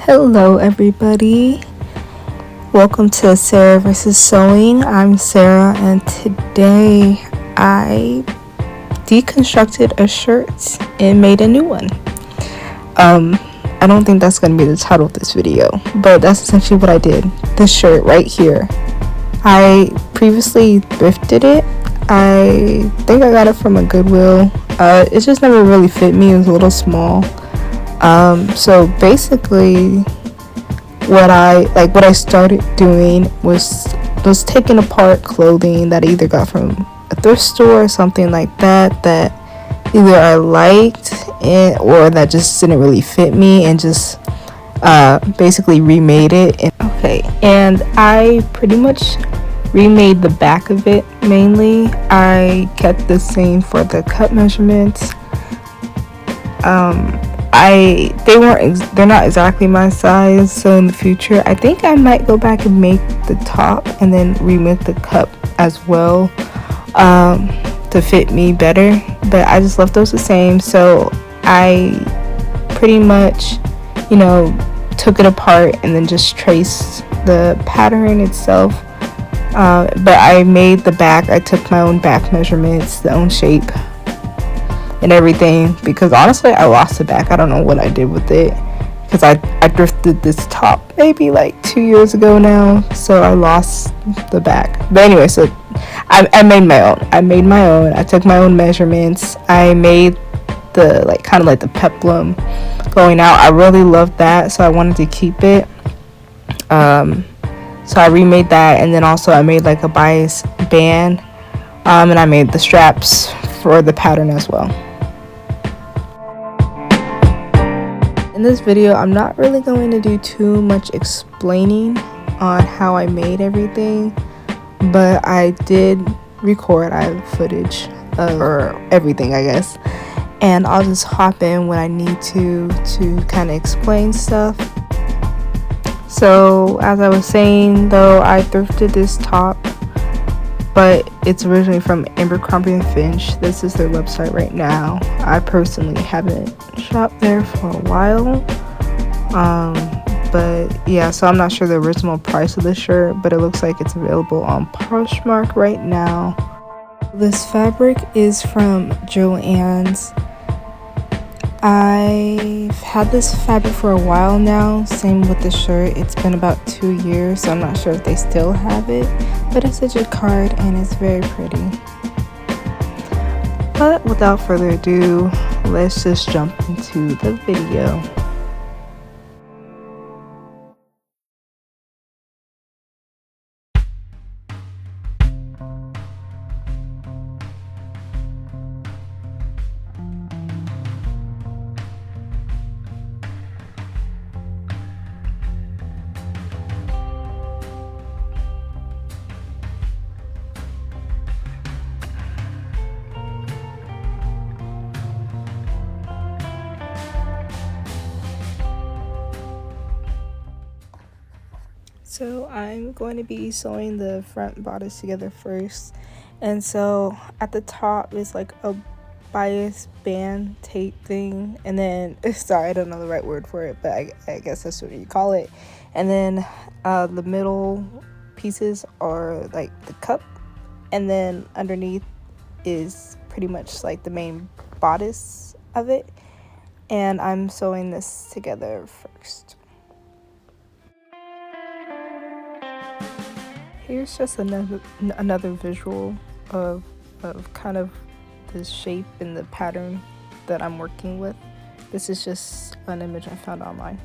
Hello everybody, welcome to Sarah vs. Sewing. I'm Sarah and today I deconstructed a shirt and made a new one. I don't think that's going to be the title of this video, but that's essentially what I did. This shirt right here, I previously thrifted it. I think I got it from a Goodwill. It just never really fit me. It was a little small. So basically what I started doing was taking apart clothing that I either got from a thrift store or something like that either I liked or that just didn't really fit me, and just basically remade it. And I pretty much remade the back of it mainly. I kept the same for the cut measurements. They're not exactly my size, so in the future I think I might go back and make the top and then remake the cup as well to fit me better, but I just left those the same. So I pretty much took it apart and then just traced the pattern itself, but I made the back. I took my own back measurements, the own shape and everything, because honestly I lost the back. I don't know what I did with it, because I thrifted this top maybe like 2 years ago now, so I lost the back. But anyway, so I made my own. I took my own measurements. I made the kind of like the peplum going out. I really loved that, so I wanted to keep it. So I remade that, and then also I made like a bias band, and I made the straps for the pattern as well. In this video, I'm not really going to do too much explaining on how I made everything, but I did record. I have footage of everything, I guess, and I'll just hop in when I need to kind of explain stuff. So as I was saying, though, I thrifted this top, but it's originally from Abercrombie & Finch. This is their website right now. I personally haven't shopped there for a while, but yeah, so I'm not sure the original price of the shirt, but it looks like it's available on Poshmark right now. This fabric is from Joann's. I've had this fabric for a while now. Same with the shirt. It's been about 2 years, so I'm not sure if they still have it, but it's a jacquard and it's very pretty. But without further ado, let's just jump into the video. So I'm going to be sewing the front bodice together first, and so at the top is like a bias band tape thing, and then sorry, I don't know the right word for it, but I guess that's what you call it. And then the middle pieces are like the cup, and then underneath is pretty much like the main bodice of it, and I'm sewing this together first. Here's just another visual of kind of the shape and the pattern that I'm working with. This is just an image I found online.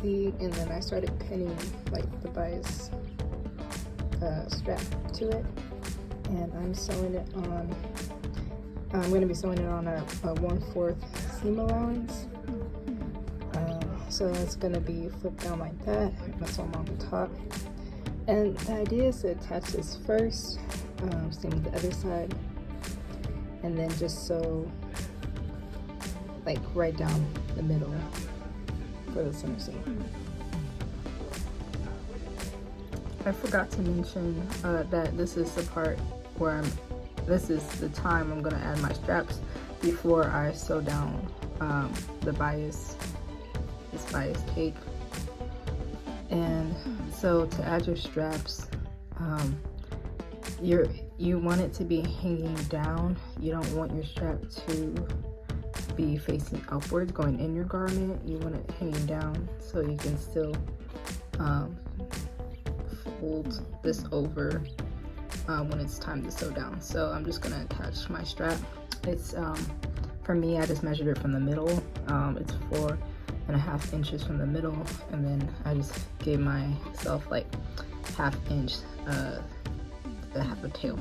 sleeve, and then I started pinning like the bias strap to it, and I'm sewing it on. I'm going to be sewing it on a 1/4 seam allowance. So it's going to be flipped down like that. That's on the top. And the idea is to attach this first, same with the other side, and then just sew like right down the middle for the center seam. I forgot to mention that this is the part where this is the time I'm gonna add my straps before I sew down this bias tape. And so to add your straps, you want it to be hanging down. You don't want your strap to be facing upwards, going in your garment. You want it hanging down so you can still fold this over when it's time to sew down. So I'm just gonna attach my strap. It's for me, I just measured it from the middle. It's 4.5 inches from the middle, and then I just gave myself like 1/2 inch to have a tail.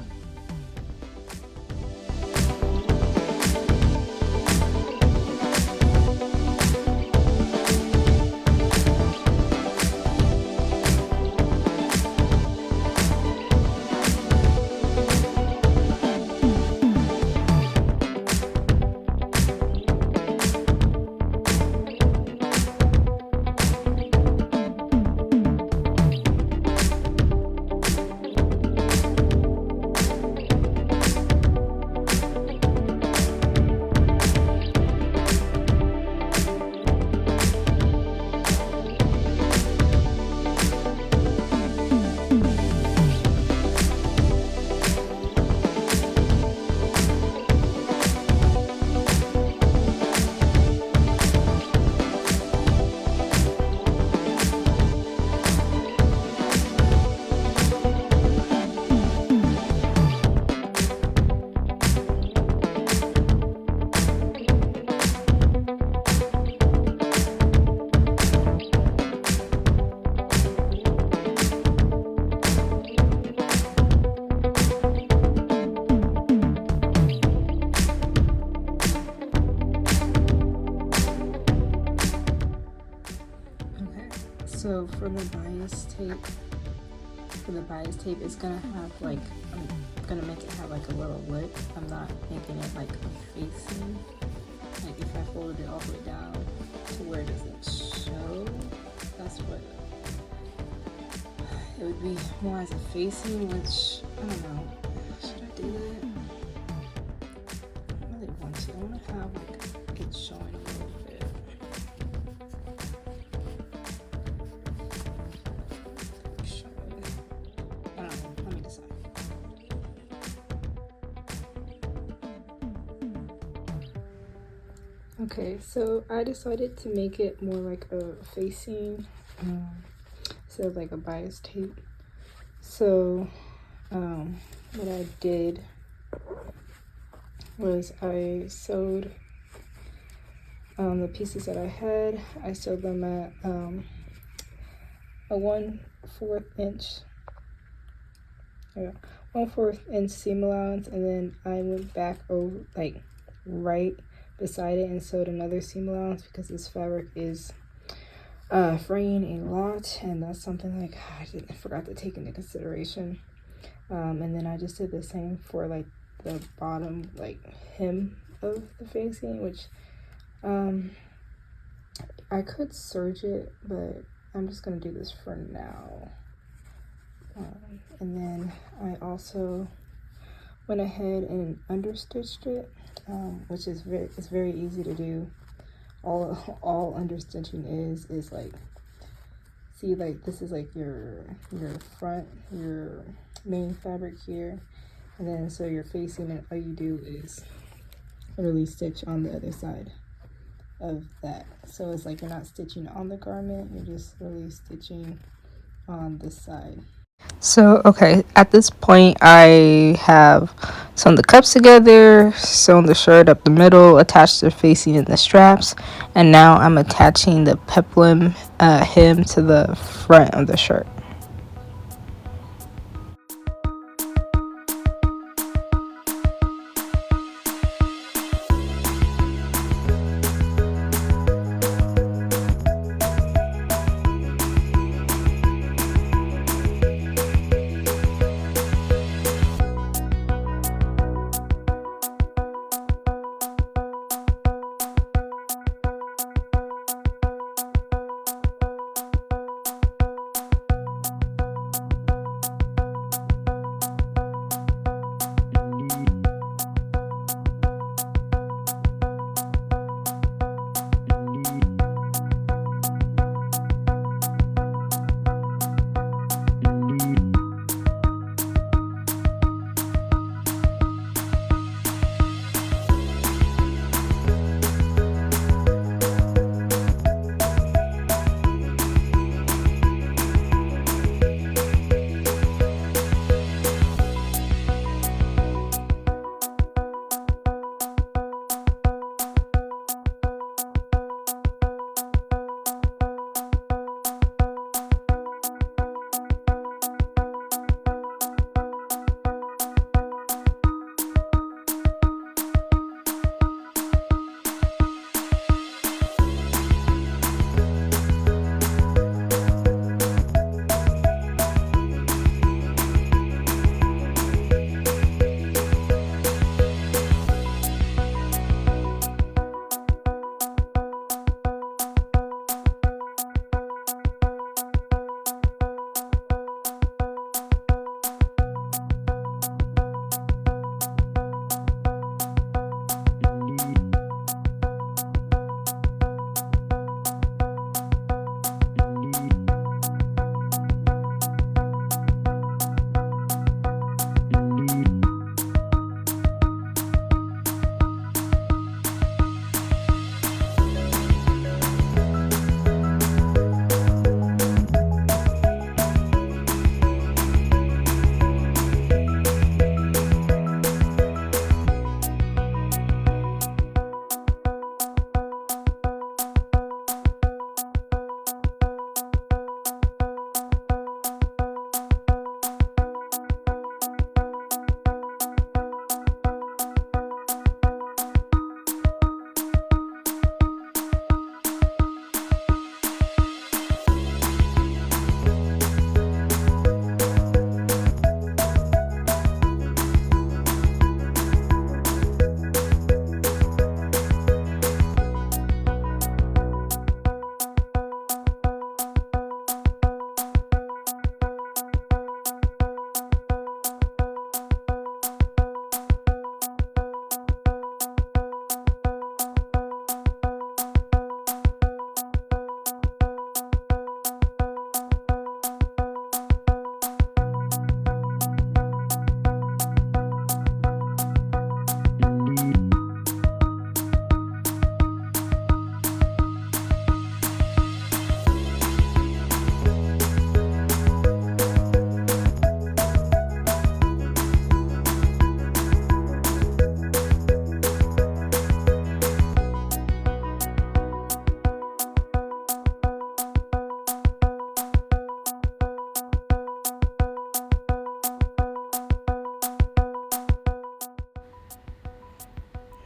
So for the bias tape, it's gonna have like, I'm gonna make it have like a little lip. I'm not making it like a facing. Like if I folded it all the way down to where it doesn't show, that's what it would be more as a facing, which I don't know. Should I do that? I really want to. I want to have like it showing a little bit. Okay, so I decided to make it more like a facing instead of like a bias tape. So what I did was I sewed the pieces that I had. I sewed them at a 1/4 inch, 1/4 inch seam allowance, and then I went back over like right beside it and sewed another seam allowance because this fabric is fraying a lot, and that's something like I forgot to take into consideration. And then I just did the same for like the bottom like hem of the facing, which I could serge it, but I'm just gonna do this for now. And then I also went ahead and understitched it, which is very easy to do. All understitching is like, see, like this is like your front, your main fabric here, and then so you're facing it, all you do is really stitch on the other side of that. So it's like you're not stitching on the garment, you're just really stitching on this side. So, okay, at this point, I have sewn the cups together, sewn the shirt up the middle, attached the facing and the straps, and now I'm attaching the peplum hem to the front of the shirt.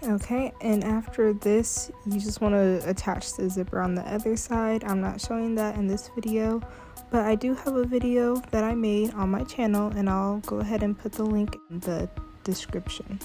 Okay, and after this, you just want to attach the zipper on the other side. I'm not showing that in this video, but I do have a video that I made on my channel, and I'll go ahead and put the link in the description.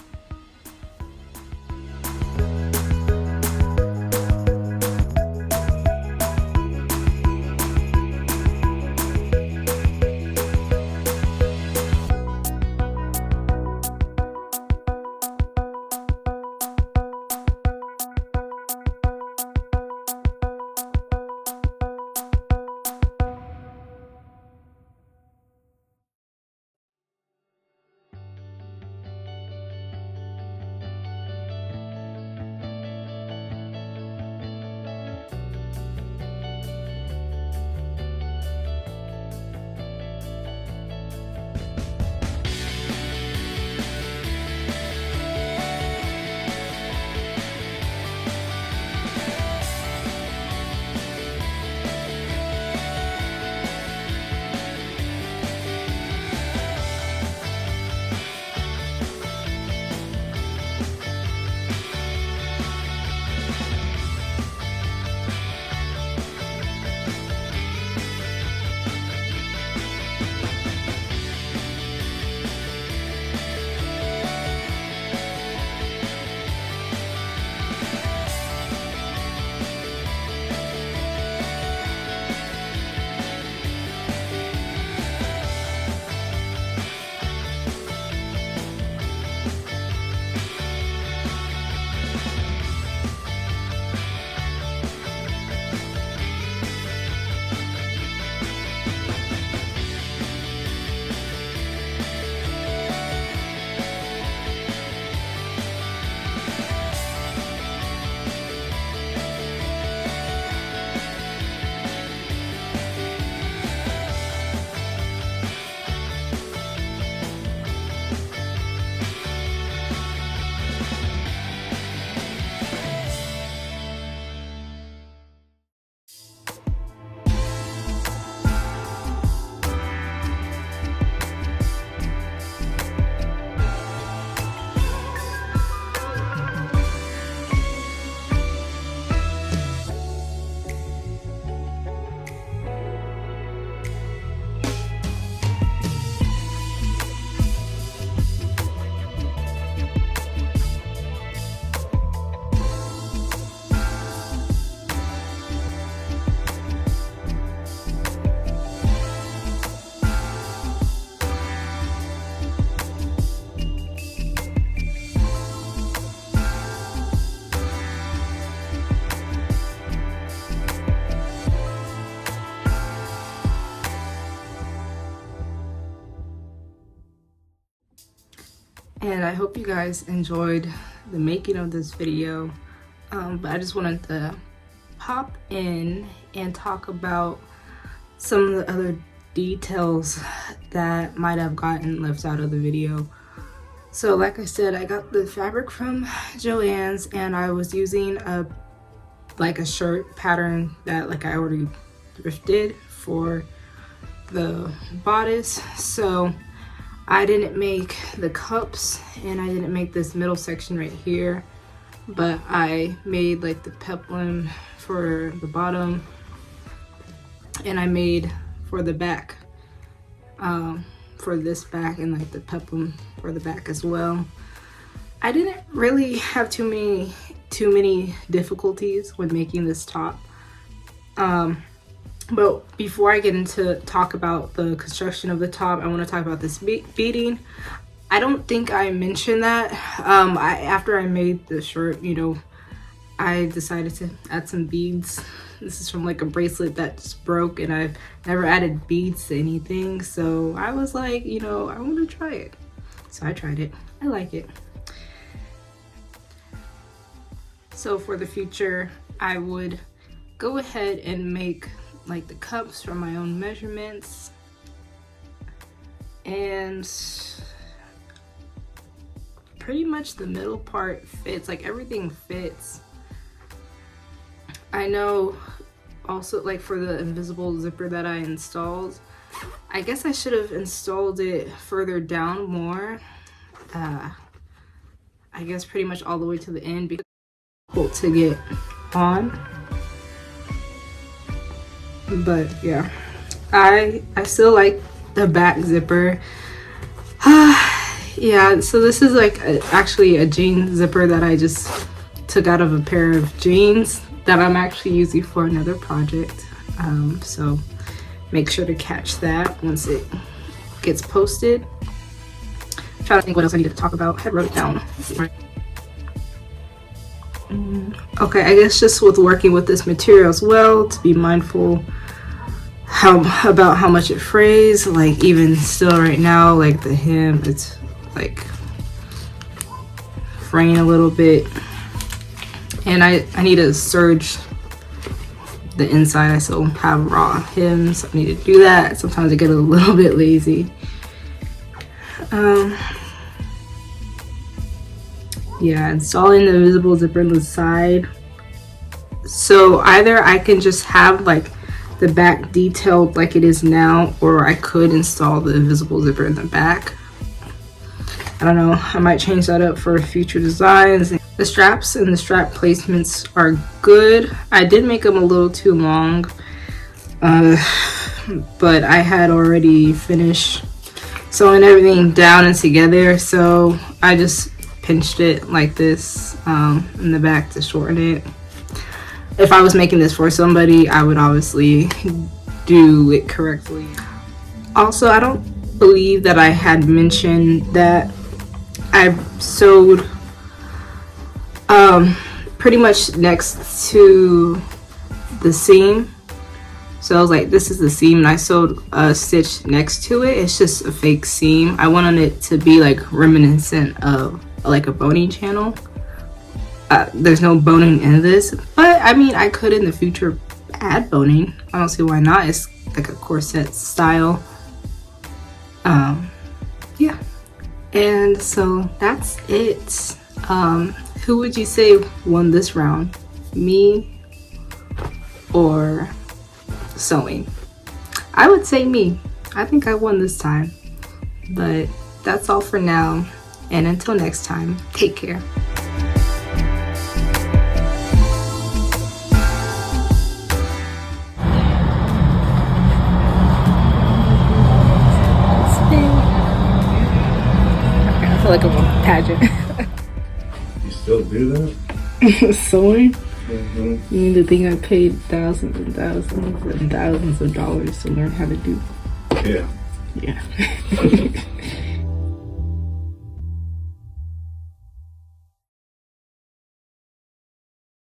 And I hope you guys enjoyed the making of this video. But I just wanted to pop in and talk about some of the other details that might have gotten left out of the video. So like I said, I got the fabric from Joann's, and I was using a shirt pattern that I already thrifted for the bodice. So I didn't make the cups and I didn't make this middle section right here, but I made the peplum for the bottom, and I made for the back, for this back, and the peplum for the back as well. I didn't really have too many difficulties with making this top. But before I get into talk about the construction of the top, I want to talk about this beading. I don't think I mentioned that. After I made the shirt, you know, I decided to add some beads. This is from a bracelet that just broke, and I've never added beads to anything. So I was like, you know, I want to try it. So I tried it. I like it. So for the future, I would go ahead and make the cups from my own measurements, and pretty much the middle part fits, everything fits. I know also for the invisible zipper that I installed, I guess I should have installed it further down more. I guess pretty much all the way to the end, because it's difficult to get on. But yeah, I still like the back zipper. Yeah, so this is actually a jean zipper that I just took out of a pair of jeans that I'm actually using for another project. So make sure to catch that once it gets posted. I'm trying to think what else I need to talk about. I wrote it down. Okay, I guess just with working with this material as well, to be mindful about how much it frays. Even still right now, the hem, it's fraying a little bit, and I need to serge the inside. I still have raw hems. I need to do that. Sometimes I get a little bit lazy. Yeah, installing the invisible zipper on the side. So either I can just have the back detailed like it is now, or I could install the invisible zipper in the back. I don't know, I might change that up for future designs. The straps and the strap placements are good. I did make them a little too long, but I had already finished sewing everything down and together, so I just pinched it like this in the back to shorten it. If I was making this for somebody, I would obviously do it correctly. Also, I don't believe that I had mentioned that I sewed pretty much next to the seam. So I was like, this is the seam, and I sewed a stitch next to it. It's just a fake seam. I wanted it to be reminiscent of a boning channel. There's no boning in this, but I mean, I could in the future add boning. I don't see why not. It's a corset style. Yeah, and so that's it. Who would you say won this round, me or sewing? I would say me. I think I won this time. But that's all for now, and until next time, take care. I feel like I'm a pageant. You still do that? Sewing? Mm-hmm. You mean to think I paid thousands and thousands and thousands of dollars to learn how to do? Yeah. Yeah.